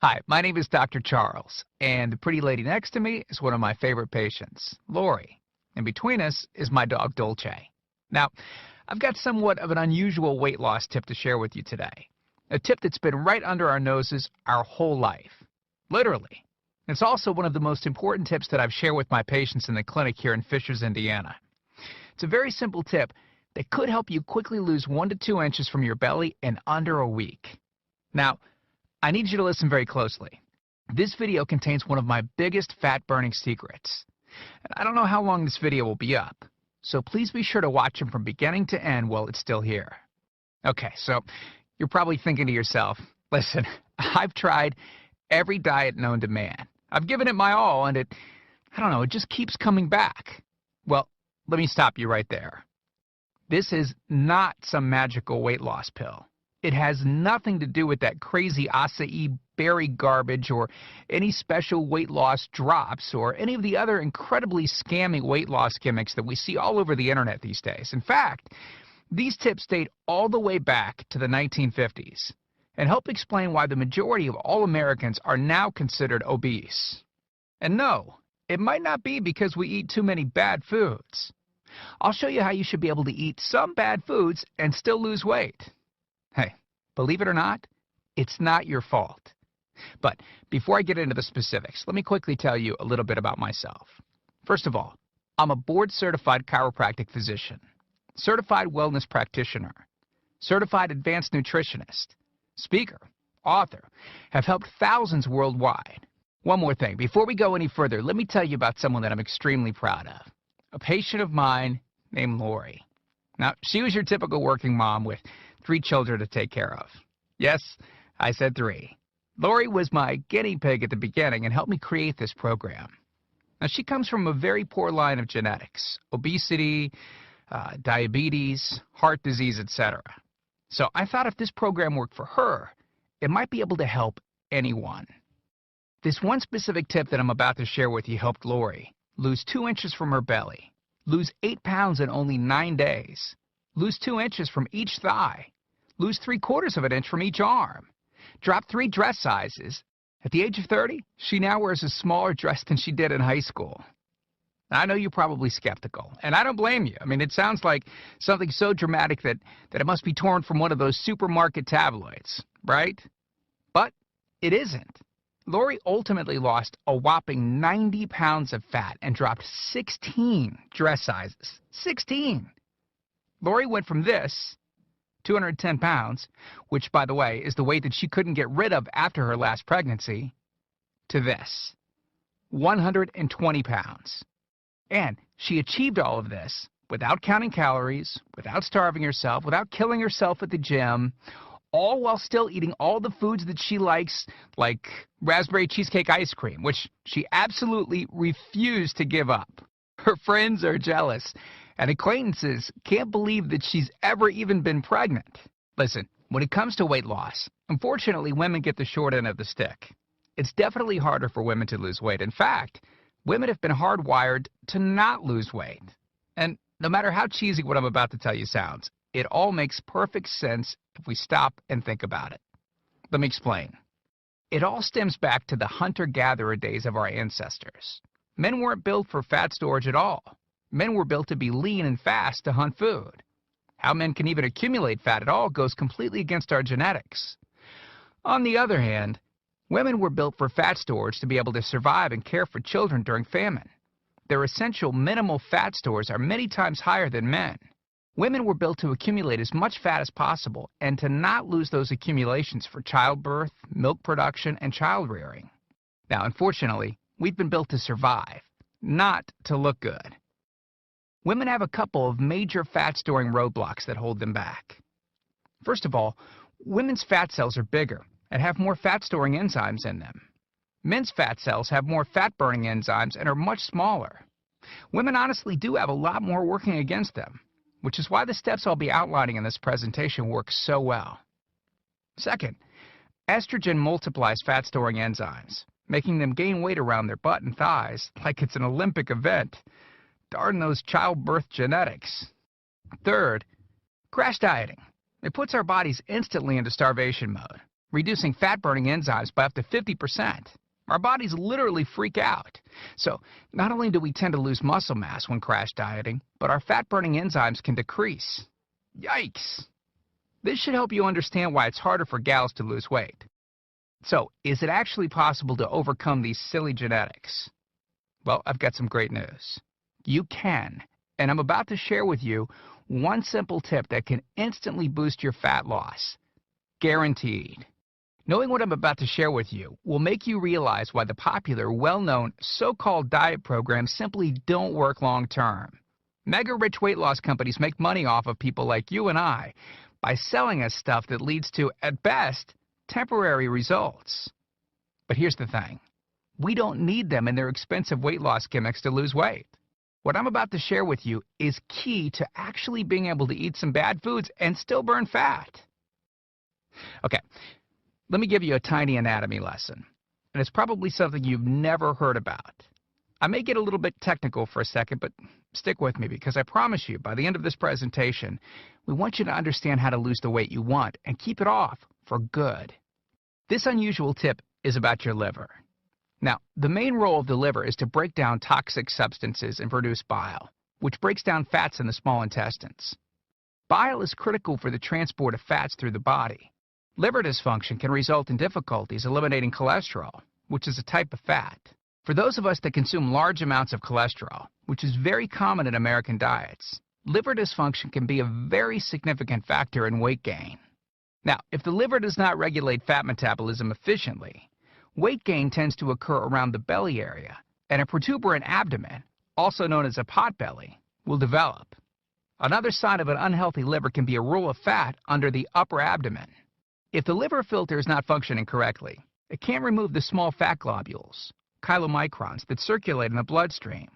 Hi, my name is Dr. Charles, and the pretty lady next to me is one of my favorite patients, Lori. And between us is my dog, Dolce. Now, I've got somewhat of an unusual weight loss tip to share with you today. A tip that's been right under our noses our whole life. Literally. It's also one of the most important tips that I've shared with my patients in the clinic here in Fishers, Indiana. It's a very simple tip that could help you quickly lose 1 to 2 inches from your belly in under a week. Now, I need you to listen very closely. This video contains one of my biggest fat-burning secrets. And I don't know how long this video will be up, so please be sure to watch it from beginning to end while it's still here. Okay, so you're probably thinking to yourself, listen, I've tried every diet known to man. I've given it my all, and it just keeps coming back. Well, let me stop you right there. This is not some magical weight loss pill. It has nothing to do with that crazy acai berry garbage or any special weight loss drops or any of the other incredibly scammy weight loss gimmicks that we see all over the internet these days. In fact, these tips date all the way back to the 1950s and help explain why the majority of all Americans are now considered obese. And no, it might not be because we eat too many bad foods. I'll show you how you should be able to eat some bad foods and still lose weight. Hey, believe it or not, it's not your fault. But before I get into the specifics, let me quickly tell you a little bit about myself. First of all, I'm a board-certified chiropractic physician, certified wellness practitioner, certified advanced nutritionist, speaker, author, have helped thousands worldwide. One more thing, before we go any further, let me tell you about someone that I'm extremely proud of, a patient of mine named Lori. Now, she was your typical working mom with 3 children to take care of. Yes, I said 3. Lori was my guinea pig at the beginning and helped me create this program. Now, she comes from a very poor line of genetics, obesity, diabetes, heart disease, etc. So I thought if this program worked for her, it might be able to help anyone. This one specific tip that I'm about to share with you helped Lori lose 2 inches from her belly, lose 8 pounds in only 9 days, lose 2 inches from each thigh, lose 3/4 of an inch from each arm, drop 3 dress sizes. At the age of 30, she now wears a smaller dress than she did in high school. I know you're probably skeptical, and I don't blame you. I mean, it sounds like something so dramatic that it must be torn from one of those supermarket tabloids, right? But it isn't. Lori ultimately lost a whopping 90 pounds of fat and dropped 16 dress sizes. 16! Lori went from this, 210 pounds, which, by the way, is the weight that she couldn't get rid of after her last pregnancy, to this, 120 pounds. And she achieved all of this without counting calories, without starving herself, without killing herself at the gym, all while still eating all the foods that she likes, like raspberry cheesecake ice cream, which she absolutely refused to give up. Her friends are jealous, and acquaintances can't believe that she's ever even been pregnant. Listen, when it comes to weight loss, unfortunately, women get the short end of the stick. It's definitely harder for women to lose weight. In fact, women have been hardwired to not lose weight. And no matter how cheesy what I'm about to tell you sounds, it all makes perfect sense if we stop and think about it. Let me explain. It all stems back to the hunter-gatherer days of our ancestors. Men weren't built for fat storage at all. Men were built to be lean and fast to hunt food. How men can even accumulate fat at all goes completely against our genetics. On the other hand, women were built for fat storage to be able to survive and care for children during famine. Their essential minimal fat stores are many times higher than men. Women were built to accumulate as much fat as possible and to not lose those accumulations for childbirth, milk production, and child rearing. Now, unfortunately, we've been built to survive, not to look good. Women have a couple of major fat-storing roadblocks that hold them back. First of all, women's fat cells are bigger and have more fat-storing enzymes in them. Men's fat cells have more fat-burning enzymes and are much smaller. Women honestly do have a lot more working against them, which is why the steps I'll be outlining in this presentation work so well. Second, estrogen multiplies fat-storing enzymes, making them gain weight around their butt and thighs like it's an Olympic event. Darn those childbirth genetics. Third, crash dieting. It puts our bodies instantly into starvation mode. reducing fat-burning enzymes by up to 50%. Our bodies literally freak out. So not only do we tend to lose muscle mass when crash dieting, but our fat-burning enzymes can decrease. Yikes! This should help you understand why it's harder for gals to lose weight. So, is it actually possible to overcome these silly genetics? Well, I've got some great news. You can, and I'm about to share with you one simple tip that can instantly boost your fat loss. Guaranteed. Knowing what I'm about to share with you will make you realize why the popular, well-known, so-called diet programs simply don't work long-term. Mega-rich weight loss companies make money off of people like you and I by selling us stuff that leads to, at best, temporary results. But here's the thing. We don't need them in their expensive weight loss gimmicks to lose weight. What I'm about to share with you is key to actually being able to eat some bad foods and still burn fat. Okay. Let me give you a tiny anatomy lesson, and it's probably something you've never heard about. I may get a little bit technical for a second, but stick with me because I promise you, by the end of this presentation, we want you to understand how to lose the weight you want and keep it off for good. This unusual tip is about your liver. Now, the main role of the liver is to break down toxic substances and produce bile, which breaks down fats in the small intestines. Bile is critical for the transport of fats through the body. Liver dysfunction can result in difficulties eliminating cholesterol, which is a type of fat. For those of us that consume large amounts of cholesterol, which is very common in American diets, liver dysfunction can be a very significant factor in weight gain. Now, if the liver does not regulate fat metabolism efficiently, weight gain tends to occur around the belly area, and a protuberant abdomen, also known as a potbelly, will develop. Another sign of an unhealthy liver can be a roll of fat under the upper abdomen. If the liver filter is not functioning correctly, it can't remove the small fat globules, chylomicrons, that circulate in the bloodstream.